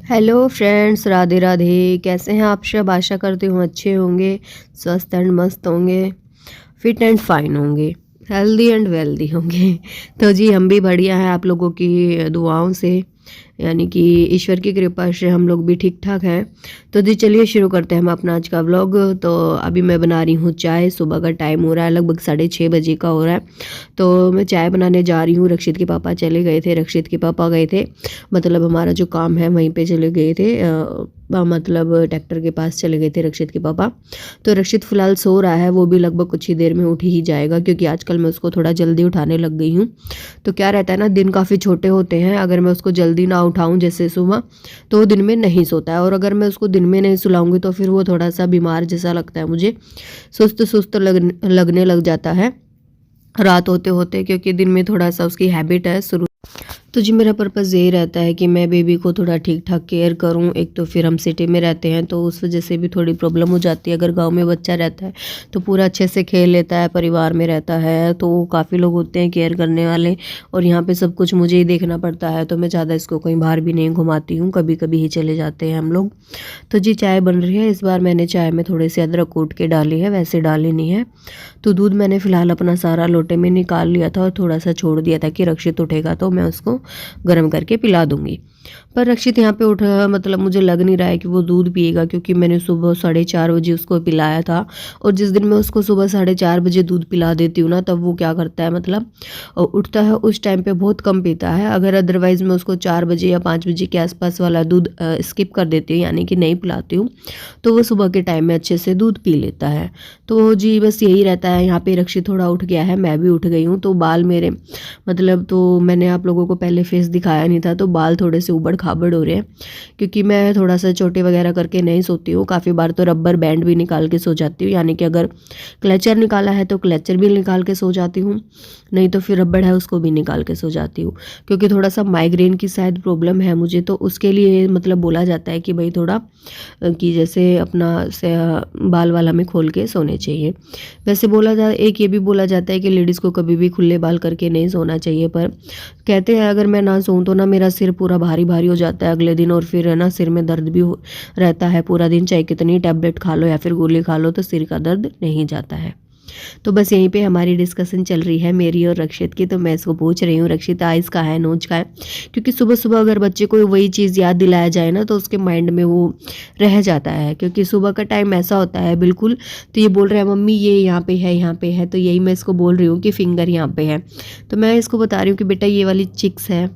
Hello friends, Radhe Radhe. कैसे हैं आप सब? आशा करती हूँ अच्छे होंगे, स्वस्थ एंड मस्त होंगे, फिट एंड फाइन होंगे, हेल्दी एंड वेल्दी होंगे। तो जी हम भी बढ़िया हैं आप लोगों की दुआओं से, यानी कि ईश्वर की कृपा से हम लोग भी ठीक ठाक हैं। तो जी चलिए शुरू करते हैं हम अपना आज का व्लॉग। तो अभी मैं बना रही हूँ चाय। सुबह का टाइम हो रहा है, लगभग 6:30 बजे का हो रहा है। तो मैं चाय बनाने जा रही हूँ। रक्षित के पापा चले गए थे, रक्षित के पापा गए थे, मतलब हमारा जो काम है वहीं पे चले गए थे। मतलब ट्रैक्टर के पास चले गए थे रक्षित के पापा। तो रक्षित फ़िलहाल सो रहा है, वो भी लगभग कुछ ही देर में उठ ही जाएगा, क्योंकि आजकल मैं उसको थोड़ा जल्दी उठाने लग गई हूँ। तो क्या रहता है ना, दिन काफ़ी छोटे होते हैं, अगर मैं उसको जल्दी ना उठाऊँ जैसे सुबह, तो वो दिन में नहीं सोता है। और अगर मैं उसको दिन में नहीं सुलाऊंगी तो फिर वो थोड़ा सा बीमार जैसा लगता है मुझे, सुस्त सुस्त लगने लग जाता है रात होते होते, क्योंकि दिन में थोड़ा सा उसकी हैबिट है शुरू। तो जी मेरा पर्पज़ यही रहता है कि मैं बेबी को थोड़ा ठीक ठाक केयर करूं। एक तो फिर हम सिटी में रहते हैं तो उस वजह से भी थोड़ी प्रॉब्लम हो जाती है। अगर गांव में बच्चा रहता है तो पूरा अच्छे से खेल लेता है, परिवार में रहता है तो काफ़ी लोग होते हैं केयर करने वाले, और यहाँ पे सब कुछ मुझे ही देखना पड़ता है। तो मैं ज़्यादा इसको कहीं बाहर भी नहीं घुमाती हूँ, कभी कभी ही चले जाते हैं हम लोग। तो जी चाय बन रही है। इस बार मैंने चाय में थोड़े से अदरक कूट के डाली है, वैसे डाली नहीं है। तो दूध मैंने फ़िलहाल अपना सारा लोटे में निकाल लिया था और थोड़ा सा छोड़ दिया था कि रक्षित उठेगा तो मैं उसको गर्म करके पिला दूंगी। पर रक्षित यहाँ पे उठा, मतलब मुझे लग नहीं रहा है कि वो दूध पिएगा, क्योंकि मैंने सुबह 4:30 बजे उसको पिलाया था। और जिस दिन मैं उसको सुबह 4:30 बजे दूध पिला देती हूँ ना, तब वो क्या करता है, मतलब उठता है उस टाइम पे बहुत कम पीता है। अगर अदरवाइज़ मैं उसको 4 बजे या 5 बजे के आसपास वाला दूध स्किप कर देती हूँ, यानी कि नहीं पिलाती हूँ, तो वो सुबह के टाइम में अच्छे से दूध पी लेता है। तो जी बस यही रहता है। यहाँ पे रक्षित थोड़ा उठ गया है, मैं भी उठ गई हूँ। तो बाल मेरे, मतलब तो मैंने आप लोगों को पहले फेस दिखाया नहीं था, तो बाल थोड़े से उबड़ खाबड़ हो रहे हैं, क्योंकि मैं थोड़ा सा चोटी वगैरह करके नहीं सोती हूँ। काफ़ी बार तो रबर बैंड भी निकाल के सो जाती हूँ, यानी कि अगर क्लचर निकाला है तो क्लचर भी निकाल के सो जाती हूँ, नहीं तो फिर रबड़ है उसको भी निकाल के सो जाती हूँ। क्योंकि थोड़ा सा माइग्रेन की शायद प्रॉब्लम है मुझे, तो उसके लिए मतलब बोला जाता है कि भाई थोड़ा कि जैसे अपना से बाल वाल हमें खोल के सोने चाहिए। वैसे एक ये भी बोला जाता है कि लेडीज़ को कभी भी खुले बाल करके नहीं सोना चाहिए, पर कहते हैं अगर मैं ना सोऊं तो ना मेरा सिर पूरा भारी भारी हो जाता है अगले दिन, और फिर है ना सिर में दर्द भी रहता है पूरा दिन, चाहे कितनी टैबलेट खा लो या फिर गोली खा लो तो सिर का दर्द नहीं जाता है। तो बस यहीं पे हमारी डिस्कशन चल रही है मेरी और रक्षित की। तो मैं इसको पूछ रही हूँ, रक्षित आइस का है, नोच का है? क्योंकि सुबह सुबह अगर बच्चे को वही चीज़ याद दिलाया जाए ना, तो उसके माइंड में वो रह जाता है, क्योंकि सुबह का टाइम ऐसा होता है बिल्कुल। तो ये बोल रहा है मम्मी ये यहाँ पे है, यहाँ पे है। तो यही मैं इसको बोल रही हूँ कि फिंगर यहाँ पे है। तो मैं इसको बता रही हूँ कि बेटा ये वाली चिक्स है,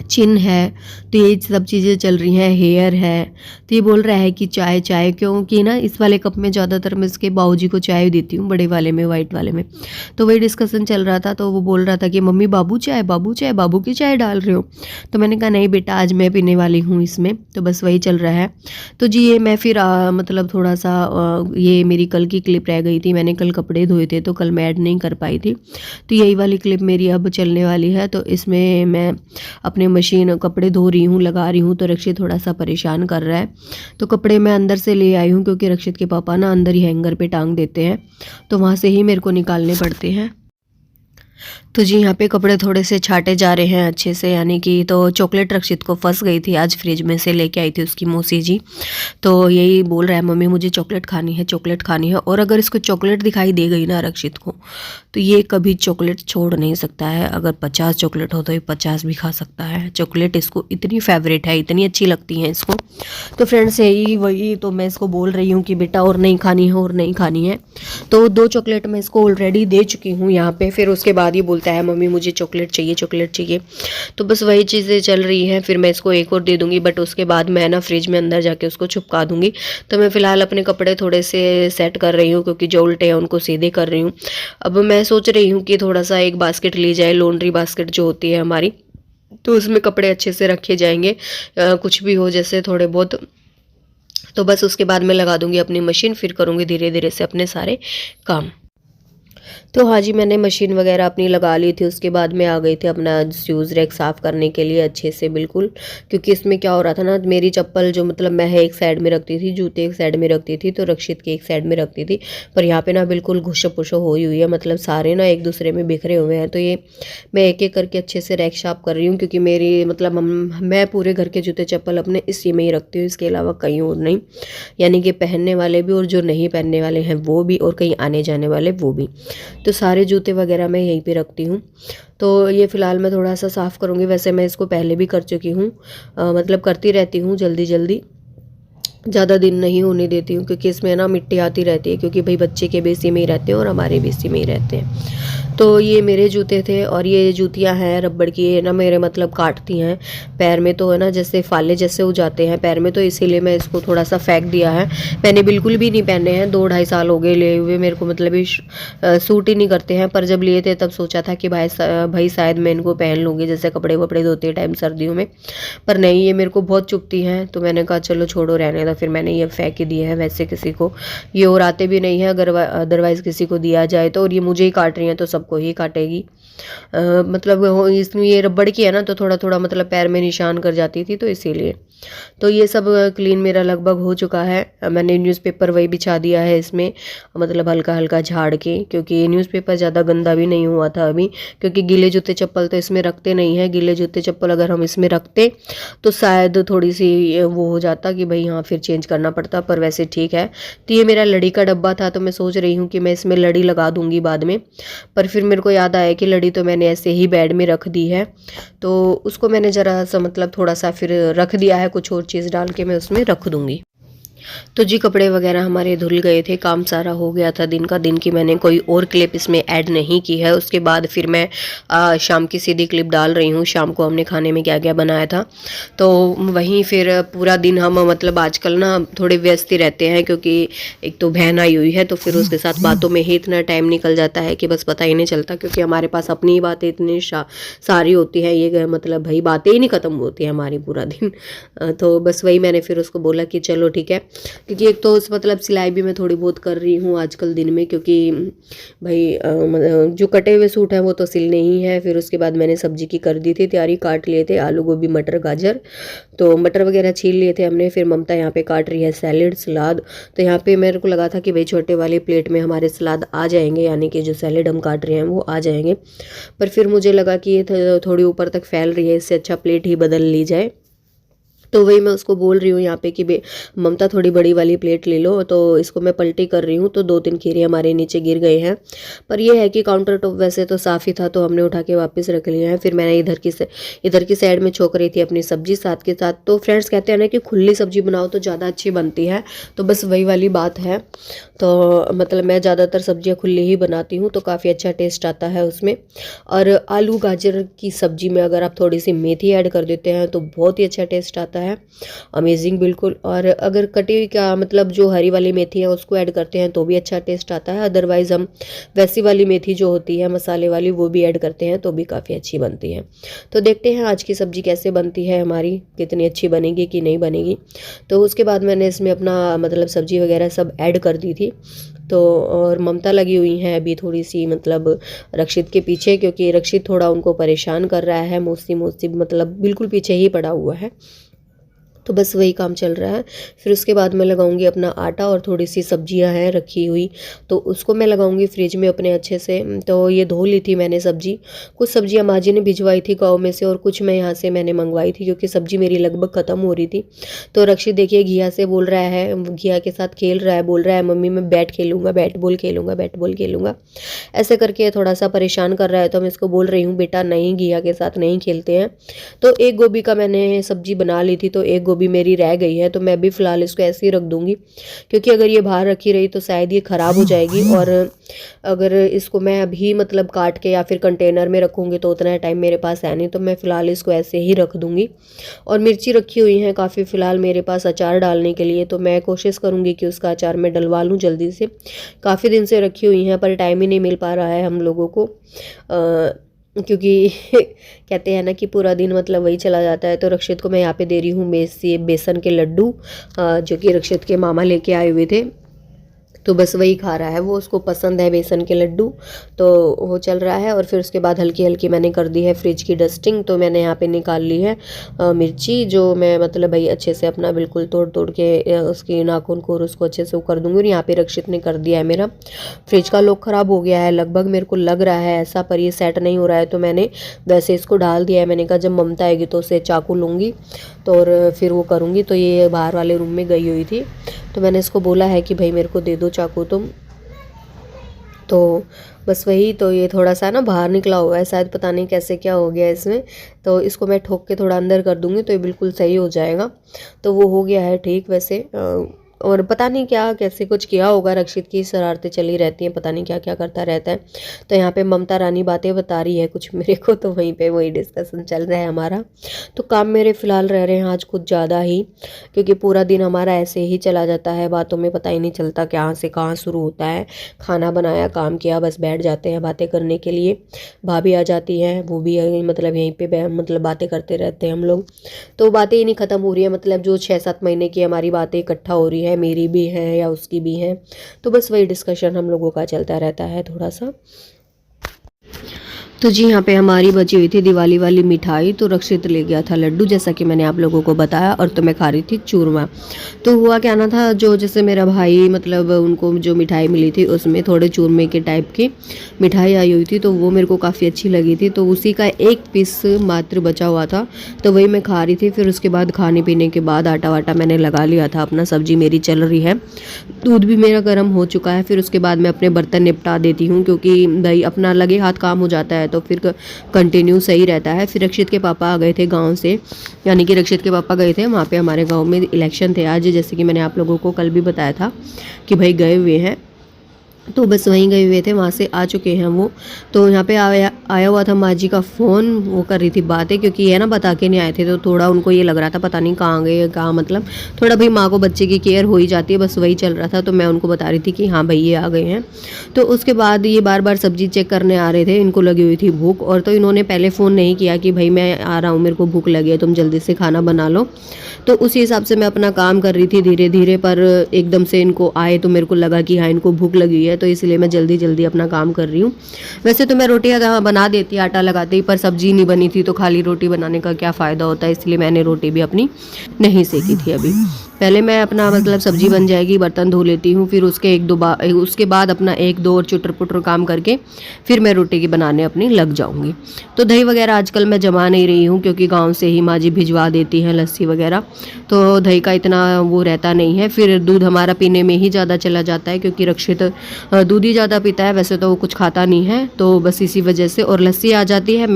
चिन है, तो ये सब चीज़ें चल रही हैं, हेयर है। तो ये बोल रहा है कि चाय चाय, क्योंकि ना इस वाले कप में ज़्यादातर मैं इसके बाबूजी को चाय देती हूँ, बड़े वाले में, वाइट वाले में। तो वही डिस्कशन चल रहा था, तो वो बोल रहा था कि मम्मी बाबू चाय, बाबू चाय, बाबू की चाय डाल रहे हो? तो मैंने कहा नहीं बेटा, आज मैं पीने वाली हूँ इसमें। तो बस वही चल रहा है। तो जी ये मैं फिर मतलब थोड़ा सा ये मेरी कल की क्लिप रह गई थी, मैंने कल कपड़े धोए थे तो कल मैं ऐड नहीं कर पाई थी। तो यही वाली क्लिप मेरी अब चलने वाली है। तो इसमें मैं अपने मशीन कपड़े धो रही हूँ, लगा रही हूँ, तो रक्षित थोड़ा सा परेशान कर रहा है। तो कपड़े मैं अंदर से ले आई हूँ, क्योंकि रक्षित के पापा ना अंदर ही हैंगर पे टांग देते हैं, तो वहाँ से ही मेरे को निकालने पड़ते हैं। तो जी यहाँ पे कपड़े थोड़े से छाटे जा रहे हैं अच्छे से, यानी कि तो चॉकलेट रक्षित को फंस गई थी, आज फ्रिज में से लेके आई थी उसकी मौसी जी। तो यही बोल रहा है मम्मी मुझे चॉकलेट खानी है, चॉकलेट खानी है। और अगर इसको चॉकलेट दिखाई दे गई ना रक्षित को, तो ये कभी चॉकलेट छोड़ नहीं सकता है। अगर 50 चॉकलेट हो तो ये 50 भी खा सकता है। चॉकलेट इसको इतनी फेवरेट है, इतनी अच्छी लगती है इसको। तो फ्रेंड्स यही वही तो मैं इसको बोल रही हूँ कि बेटा और नहीं खानी है, और नहीं खानी है। तो 2 चॉकलेट मैं इसको ऑलरेडी दे चुकी हूँ यहाँ पे। फिर उसके बाद ये बोलता है मम्मी मुझे चॉकलेट चाहिए, चॉकलेट चाहिए। तो बस वही चीज़ें चल रही हैं। फिर मैं इसको एक और दे दूँगी, बट उसके बाद मैं ना फ्रिज में अंदर जाके उसको छुपका दूँगी। तो मैं फ़िलहाल अपने कपड़े थोड़े से सेट कर रही हूँ, क्योंकि जो उल्टे हैं उनको सीधे कर रही हूँ। अब मैं सोच रही हूँ कि थोड़ा सा एक बास्केट ली जाए, लॉन्ड्री बास्केट जो होती है हमारी, तो उसमें कपड़े अच्छे से रखे जाएंगे, कुछ भी हो जैसे थोड़े बहुत। तो बस उसके बाद मैं लगा दूंगी अपनी मशीन, फिर करूँगी धीरे धीरे से अपने सारे काम। तो हाँ जी, मैंने मशीन वगैरह अपनी लगा ली थी, उसके बाद मैं आ गई थी अपना शूज़ रैक साफ़ करने के लिए अच्छे से बिल्कुल। क्योंकि इसमें क्या हो रहा था ना, मेरी चप्पल जो मतलब मैं है एक साइड में रखती थी, जूते एक साइड में रखती थी, तो रक्षित के एक साइड में रखती थी। पर यहाँ पे ना बिल्कुल घुसो-पुसो हुई हुई है, मतलब सारे ना एक-दूसरे में बिखरे हुए हैं। तो ये मैं एक-एक करके अच्छे से रैक साफ़ कर रही हूँ, क्योंकि मेरी मतलब मैं पूरे घर के जूते-चप्पल अपने इसी में ही रखती हूँ, इसके अलावा कहीं और नहीं। यानी कि पहनने वाले भी और जो नहीं पहनने वाले हैं वो भी, और कहीं आने-जाने वाले वो भी। तो सारे जूते वगैरह मैं यहीं पे रखती हूँ। तो ये फ़िलहाल मैं थोड़ा-सा साफ़ करूँगी, वैसे मैं इसको पहले भी कर चुकी हूँ। मतलब करती रहती हूँ जल्दी-जल्दी, ज़्यादा दिन नहीं होने देती हूँ, क्योंकि इसमें ना मिट्टी आती रहती है, क्योंकि भई बच्चे के भी इसी में ही रहते हैं और हमारे भी इसी में ही रहते हैं। तो ये मेरे जूते थे, और ये जूतियाँ हैं रबड़ की, ये ना मेरे मतलब काटती हैं पैर में, तो है ना जैसे फाले जैसे हो जाते हैं पैर में, तो इसीलिए मैं इसको थोड़ा-सा फेंक दिया है। मैंने बिल्कुल भी नहीं पहने हैं, 2 ढाई साल हो गए लिए हुए मेरे को, मतलब ये सूट ही नहीं करते हैं। पर जब लिए थे तब सोचा था कि भई शायद मैं इनको पहन लूँगी, जैसे कपड़े-वपड़े धोते टाइम सर्दियों में। पर नहीं, ये मेरे को बहुत चुभती हैं, तो मैंने कहा चलो छोड़ो रहने दो, फिर मैंने ये फेंक ही दिए हैं। वैसे किसी को ये और आते भी नहीं हैं, अगर अदरवाइज़ किसी को दिया जाए तो, और ये मुझे ही काट रही हैं तो सबको ही काटेगी। मतलब इसमें ये रबड़ की है ना, तो थोड़ा-थोड़ा मतलब पैर में निशान कर जाती थी, तो इसीलिए। तो ये सब क्लीन मेरा लगभग हो चुका है। मैंने न्यूज़पेपर वही बिछा दिया है इसमें, मतलब हल्का-हल्का झाड़ के, क्योंकि न्यूज़पेपर ज़्यादा गंदा भी नहीं हुआ था अभी, क्योंकि गीले जूते चप्पल तो इसमें रखते नहीं हैं। गीले जूते चप्पल अगर हम इसमें रखते तो शायद थोड़ी-सी वो हो जाता कि भई हाँ, फिर चेंज करना पड़ता, पर वैसे ठीक है। तो ये मेरा लड़ी का डब्बा था, तो मैं सोच रही हूँ कि मैं इसमें लड़ी लगा दूँगी बाद में। पर फिर मेरे को याद आया कि लड़ी तो मैंने ऐसे ही बेड में रख दी है, तो उसको मैंने ज़रा-सा मतलब थोड़ा-सा फिर रख दिया है, कुछ और चीज़ डाल के मैं उसमें रख दूँगी। तो जी कपड़े वगैरह हमारे धुल गए थे, काम सारा हो गया था दिन का। दिन की मैंने कोई और क्लिप इसमें ऐड नहीं की है। उसके बाद फिर मैं शाम की सीधी क्लिप डाल रही हूँ, शाम को हमने खाने में क्या-क्या बनाया था। तो वहीं फिर पूरा दिन हम मतलब आजकल ना थोड़े व्यस्त ही रहते हैं, क्योंकि एक तो बहन आई हुई है, तो फिर उसके साथ बातों में ही इतना टाइम निकल जाता है कि बस पता ही नहीं चलता, क्योंकि हमारे पास अपनी ही बातें इतनी सारी होती हैं, ये मतलब भाई बातें ही नहीं ख़त्म होती हैं हमारी पूरा दिन। तो बस वही मैंने फिर उसको बोला कि चलो ठीक है, क्योंकि एक तो उस मतलब सिलाई भी मैं थोड़ी बहुत कर रही हूँ आजकल दिन में, क्योंकि भाई जो कटे हुए सूट हैं वो तो सिलने ही है। फिर उसके बाद मैंने सब्जी की कर दी थी तैयारी, काट लिए थे आलू गोभी मटर गाजर, तो मटर वगैरह छील लिए थे हमने। फिर ममता यहाँ पे काट रही है सैलेड सलाद। तो यहाँ पे मेरे को लगा था कि भाई छोटे वाली प्लेट में हमारे सलाद आ जाएंगे, यानी कि जो सैलेड हम काट रहे हैं वो आ जाएंगे। पर फिर मुझे लगा कि ये थोड़ी ऊपर तक फैल रही है, इससे अच्छा प्लेट ही बदल ली जाए। तो वही मैं उसको बोल रही हूँ यहाँ पे कि ममता थोड़ी बड़ी वाली प्लेट ले लो। तो इसको मैं पलटी कर रही हूँ, तो 2-3 खीरे हमारे नीचे गिर गए हैं। पर ये है कि काउंटर टॉप वैसे तो साफ़ ही था, तो हमने उठा के वापस रख लिया है। फिर मैंने इधर की साइड में छोक रही थी अपनी सब्जी साथ के साथ। तो फ्रेंड्स कहते हैं ना कि खुली सब्जी बनाओ तो ज़्यादा अच्छी बनती है, तो बस वही वाली बात है। तो मतलब मैं ज़्यादातर सब्जियाँ खुली ही बनाती हूँ, तो काफ़ी अच्छा टेस्ट आता है उसमें। और आलू गाजर की सब्ज़ी में अगर आप थोड़ी सी मेथी ऐड कर देते हैं तो बहुत ही अच्छा टेस्ट आता है, अमेजिंग बिल्कुल। और अगर कटी हुई का मतलब जो हरी वाली मेथी है उसको ऐड करते हैं तो भी अच्छा टेस्ट आता है। अदरवाइज़ हम वैसी वाली मेथी जो होती है मसाले वाली वो भी ऐड करते हैं तो भी काफ़ी अच्छी बनती है। तो देखते हैं आज की सब्ज़ी कैसे बनती है हमारी, कितनी अच्छी बनेगी कि नहीं बनेगी। तो उसके बाद मैंने इसमें अपना मतलब सब्ज़ी वगैरह सब ऐड कर दी थी। तो और ममता लगी हुई हैं अभी थोड़ी सी मतलब रक्षित के पीछे, क्योंकि रक्षित थोड़ा उनको परेशान कर रहा है, मौसी मतलब बिल्कुल पीछे ही पड़ा हुआ है। तो बस वही काम चल रहा है। फिर उसके बाद मैं लगाऊंगी अपना आटा, और थोड़ी सी सब्जियां हैं रखी हुई तो उसको मैं लगाऊंगी फ्रिज में अपने अच्छे से। तो ये धो ली थी मैंने सब्जी, कुछ सब्जियां माँ जी ने भिजवाई थी गाँव में से, और कुछ मैं यहाँ से मैंने मंगवाई थी, क्योंकि सब्जी मेरी लगभग ख़त्म हो रही थी। तो रक्षित देखिए घिया से बोल रहा है, घिया के साथ खेल रहा है, बोल रहा है मम्मी मैं बैट खेलूँगा, बैट बॉल खेलूँगा, बैट बॉल खेलूँगा, ऐसे करके थोड़ा सा परेशान कर रहा है। तो मैं इसको बोल रही हूँ बेटा नहीं, घिया के साथ नहीं खेलते हैं। तो एक गोभी का मैंने सब्जी बना ली थी, तो एक गोभी मेरी रह गई है, तो मैं भी फ़िलहाल इसको ऐसे ही रख दूँगी, क्योंकि अगर ये बाहर रखी रही तो शायद ये ख़राब हो जाएगी। और अगर इसको मैं अभी मतलब काट के या फिर कंटेनर में रखूँगी तो उतना टाइम मेरे पास है नहीं, तो मैं फ़िलहाल इसको ऐसे ही रख दूँगी। और मिर्ची रखी हुई हैं काफ़ी फ़िलहाल मेरे पास अचार डालने के लिए, तो मैं कोशिश करूँगी कि उसका अचार मैं डलवा लूँ जल्दी से। काफ़ी दिन से रखी हुई हैं पर टाइम ही नहीं मिल पा रहा है हम लोगों को, क्योंकि कहते हैं ना कि पूरा दिन मतलब वही चला जाता है। तो रक्षित को मैं यहाँ पे दे रही हूँ बेसन के लड्डू, जो कि रक्षित के मामा लेके आए हुए थे। तो बस वही खा रहा है वो, उसको पसंद है बेसन के लड्डू, तो वो चल रहा है। और फिर उसके बाद हल्की हल्की मैंने कर दी है फ्रिज की डस्टिंग। तो मैंने यहाँ पे निकाल ली है मिर्ची, जो मैं मतलब भाई अच्छे से अपना बिल्कुल तोड़ तोड़ के उसकी नाखून को और उसको अच्छे से वो कर दूँगी। और यहाँ पे रक्षित ने कर दिया है मेरा फ्रिज का लॉक ख़राब हो गया है लगभग, मेरे को लग रहा है ऐसा, पर ये सेट नहीं हो रहा है। तो मैंने वैसे इसको डाल दिया है। मैंने कहा जब ममता आएगी तो उसे चाकू लूँगी तो और फिर वो करूँगी। तो ये बाहर वाले रूम में गई हुई थी, तो मैंने इसको बोला है कि भाई मेरे को दे दो चाकू तुम। तो बस वही, तो ये थोड़ा सा ना बाहर निकला हुआ है शायद, पता नहीं कैसे क्या हो गया इसमें। तो इसको मैं ठोक के थोड़ा अंदर कर दूँगी तो ये बिल्कुल सही हो जाएगा। तो वो हो गया है ठीक वैसे। और पता नहीं क्या कैसे कुछ किया होगा, रक्षित की शरारतें चली रहती हैं, पता नहीं क्या क्या करता रहता है। तो यहाँ पे ममता रानी बातें बता रही है कुछ मेरे को, तो वहीं पे वही डिस्कशन चल रहा है हमारा। तो काम मेरे फ़िलहाल रह रहे हैं आज कुछ ज़्यादा ही, क्योंकि पूरा दिन हमारा ऐसे ही चला जाता है, बातों में पता ही नहीं चलता कहाँ से कहाँ शुरू होता है। खाना बनाया, काम किया, बस बैठ जाते हैं बातें करने के लिए। भाभी आ जाती हैं, वो भी मतलब यहीं पे मतलब बातें करते रहते हैं हम लोग। तो बातें ही नहीं ख़त्म हो रही है, मतलब जो 6-7 महीने की हमारी बातें इकट्ठा हो रही है, मेरी भी है या उसकी भी है। तो बस वही डिस्कशन हम लोगों का चलता रहता है थोड़ा सा। तो जी यहाँ पे हमारी बची हुई थी दिवाली वाली मिठाई, तो रक्षित ले गया था लड्डू, जैसा कि मैंने आप लोगों को बताया, और तो मैं खा रही थी चूरमा। तो हुआ क्या ना था, जो जैसे मेरा भाई मतलब उनको जो मिठाई मिली थी उसमें थोड़े चूरमे के टाइप की मिठाई आई हुई थी, तो वो मेरे को काफ़ी अच्छी लगी थी। तो उसी का एक पीस मात्र बचा हुआ था, तो वही मैं खा रही थी। फिर उसके बाद खाने पीने के बाद आटा वाटा मैंने लगा लिया था अपना, सब्जी मेरी चल रही है, दूध भी मेरा गर्म हो चुका है। फिर उसके बाद मैं अपने बर्तन निपटा देती हूँ, क्योंकि भाई अपना लगे हाथ काम हो जाता है तो फिर कंटिन्यू सही रहता है। फिर रक्षित के पापा आ गए थे गांव से, यानी कि रक्षित के पापा गए थे वहाँ पे, हमारे गांव में इलेक्शन थे आज, जैसे कि मैंने आप लोगों को कल भी बताया था कि भाई गए हुए हैं। तो बस वहीं गए हुए थे, वहाँ से आ चुके हैं वो। तो यहाँ पे आया हुआ था माँ जी का फ़ोन, वो कर रही थी बातें, क्योंकि ये ना बता के नहीं आए थे, तो थोड़ा उनको ये लग रहा था पता नहीं कहाँ गए, कहाँ मतलब थोड़ा भाई माँ को बच्चे की केयर हो ही जाती है, बस वही चल रहा था। तो मैं उनको बता रही थी कि हाँ भाई ये आ गए हैं। तो उसके बाद ये बार बार सब्जी चेक करने आ रहे थे, इनको लगी हुई थी भूख, और तो इन्होंने पहले फ़ोन नहीं किया कि भाई मैं आ रहा हूँ, मेरे को भूख लगी है, तुम जल्दी से खाना बना लो। तो उसी हिसाब से मैं अपना काम कर रही थी धीरे धीरे, पर एकदम से इनको आए तो मेरे को लगा कि हाँ इनको भूख लगी है, तो इसलिए मैं जल्दी जल्दी अपना काम कर रही हूँ। वैसे तो मैं रोटियाँ बना देती, आटा लगाती, पर सब्जी नहीं बनी थी, तो खाली रोटी बनाने का क्या फ़ायदा होता है, इसलिए मैंने रोटी भी अपनी नहीं सेकी थी अभी। पहले मैं अपना मतलब सब्जी बन जाएगी, बर्तन धो लेती हूँ, फिर उसके बाद अपना 1-2 और चुटर पुटर काम करके फिर मैं रोटी की बनाने अपनी लग जाऊँगी। तो दही वगैरह आजकल मैं जमा नहीं रही हूँ, क्योंकि गाँव से ही माँ जी भिजवा देती हैं लस्सी वगैरह, तो दही का इतना वो रहता नहीं है। फिर दूध हमारा पीने में ही ज़्यादा चला जाता है, क्योंकि रक्षित दूध ही ज़्यादा पीता है, वैसे तो वो कुछ खाता नहीं है, तो बस इसी वजह से। और लस्सी आ जाती है,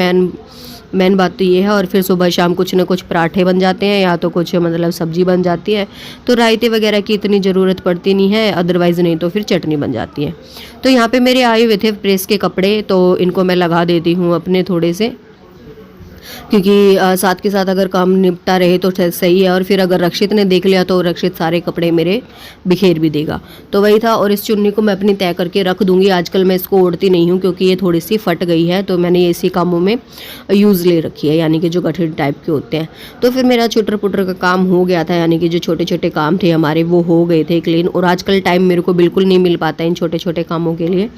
मेन बात तो ये है। और फिर सुबह शाम कुछ ना कुछ पराठे बन जाते हैं, या तो कुछ मतलब सब्जी बन जाती है, तो रायते वगैरह की इतनी ज़रूरत पड़ती नहीं है, अदरवाइज़ नहीं तो फिर चटनी बन जाती है। तो यहाँ पे मेरे आए हुए थे प्रेस के कपड़े, तो इनको मैं लगा देती हूँ अपने थोड़े से, क्योंकि साथ के साथ अगर काम निपटा रहे तो सही है। और फिर अगर रक्षित ने देख लिया तो रक्षित सारे कपड़े मेरे बिखेर भी देगा, तो वही था। और इस चुन्नी को मैं अपनी तय करके रख दूंगी, आजकल मैं इसको ओढ़ती नहीं हूँ, क्योंकि ये थोड़ी सी फट गई है, तो मैंने ये इसी कामों में यूज़ ले रखी है, यानी कि जो गठरी टाइप के होते हैं। तो फिर मेरा चुटर पुटर का काम हो गया था, यानी कि जो छोटे छोटे काम थे हमारे वो हो गए थे क्लीन। और आजकल टाइम मेरे को बिल्कुल नहीं मिल पाता इन छोटे छोटे कामों के लिए,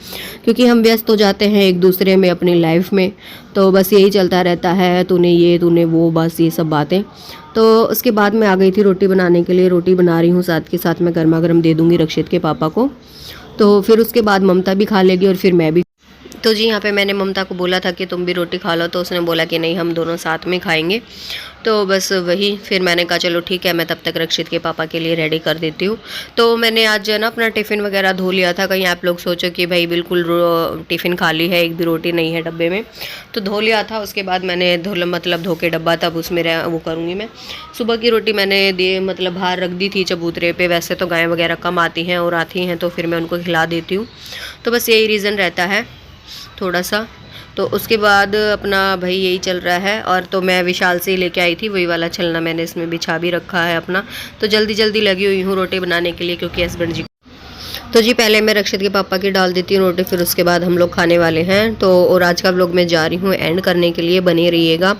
क्योंकि हम व्यस्त हो जाते हैं एक दूसरे में अपनी लाइफ में, तो बस यही चलता रहता है, तूने ये तूने वो, बस ये सब बातें। तो उसके बाद मैं आ गई थी रोटी बनाने के लिए, रोटी बना रही हूँ, साथ के साथ मैं गर्मा गर्म दे दूँगी रक्षित के पापा को। तो फिर उसके बाद ममता भी खा लेगी और फिर मैं भी। तो जी यहाँ पे मैंने ममता को बोला था कि तुम भी रोटी खा लो, तो उसने बोला कि नहीं हम दोनों साथ में खाएंगे। तो बस वही, फिर मैंने कहा चलो ठीक है, मैं तब तक रक्षित के पापा के लिए रेडी कर देती हूँ। तो मैंने आज जो है ना अपना टिफ़िन वगैरह धो लिया था, कहीं आप लोग सोचो कि भाई बिल्कुल टिफ़िन खाली है, एक भी रोटी नहीं है डब्बे में, तो धो लिया था। उसके बाद मैंने धो के डब्बा, तब उसमें वो करूँगी मैं। सुबह की रोटी मैंने मतलब बाहर रख दी थी चबूतरे पे, वैसे तो गायें वगैरह कम आती हैं, और आती हैं तो फिर मैं उनको खिला देती हूँ। तो बस यही रीज़न रहता है थोड़ा सा। तो उसके बाद अपना भाई यही चल रहा है। और तो मैं विशाल से ही लेके आई थी वही वाला छलना, मैंने इसमें बिछा भी रखा है अपना। तो जल्दी जल्दी लगी हुई हूँ रोटी बनाने के लिए, क्योंकि हस्बैंड जी। तो जी पहले मैं रक्षित के पापा की डाल देती हूँ रोटी, फिर उसके बाद हम लोग खाने वाले हैं। तो और आज का व्लॉग मैं जा रही हूँ एंड करने के लिए, बने रहिएगा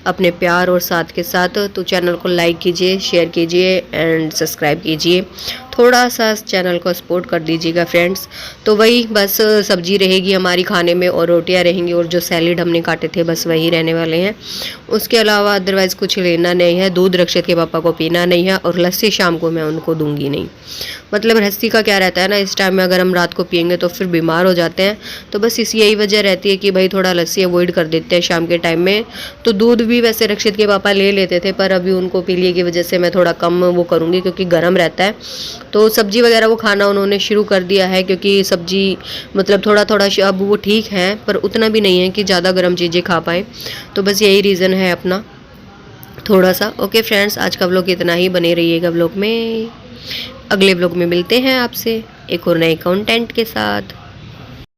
अपने प्यार और साथ के साथ। तो चैनल को लाइक कीजिए, शेयर कीजिए एंड सब्सक्राइब कीजिए। थोड़ा सा चैनल को सपोर्ट कर दीजिएगा फ्रेंड्स। तो वही बस सब्जी रहेगी हमारी खाने में और रोटियां रहेंगी, और जो सैलेड हमने काटे थे बस वही रहने वाले हैं। उसके अलावा अदरवाइज़ कुछ लेना नहीं है। दूध रक्षित के पापा को पीना नहीं है, और लस्सी शाम को मैं उनको दूंगी नहीं। मतलब लस्सी का क्या रहता है ना, इस टाइम में अगर हम रात को पियेंगे तो फिर बीमार हो जाते हैं। तो बस यही वजह रहती है कि भाई थोड़ा लस्सी अवॉइड कर देते हैं शाम के टाइम में। तो दूध भी वैसे रक्षित के पापा ले लेते थे, पर अभी उनको पीलिए की वजह से मैं थोड़ा कम वो करूँगी, क्योंकि गर्म रहता है। तो सब्जी वगैरह वो खाना उन्होंने शुरू कर दिया है, क्योंकि सब्जी मतलब थोड़ा थोड़ा अब वो ठीक है, पर उतना भी नहीं है कि ज़्यादा गर्म चीज़ें खा पाएँ। तो बस यही रीज़न है अपना थोड़ा सा। ओके फ्रेंड्स, आज का व्लॉग इतना ही। बने रहिएगा व्लॉग में। अगले व्लॉग में मिलते हैं आपसे एक और नए कंटेंट के साथ।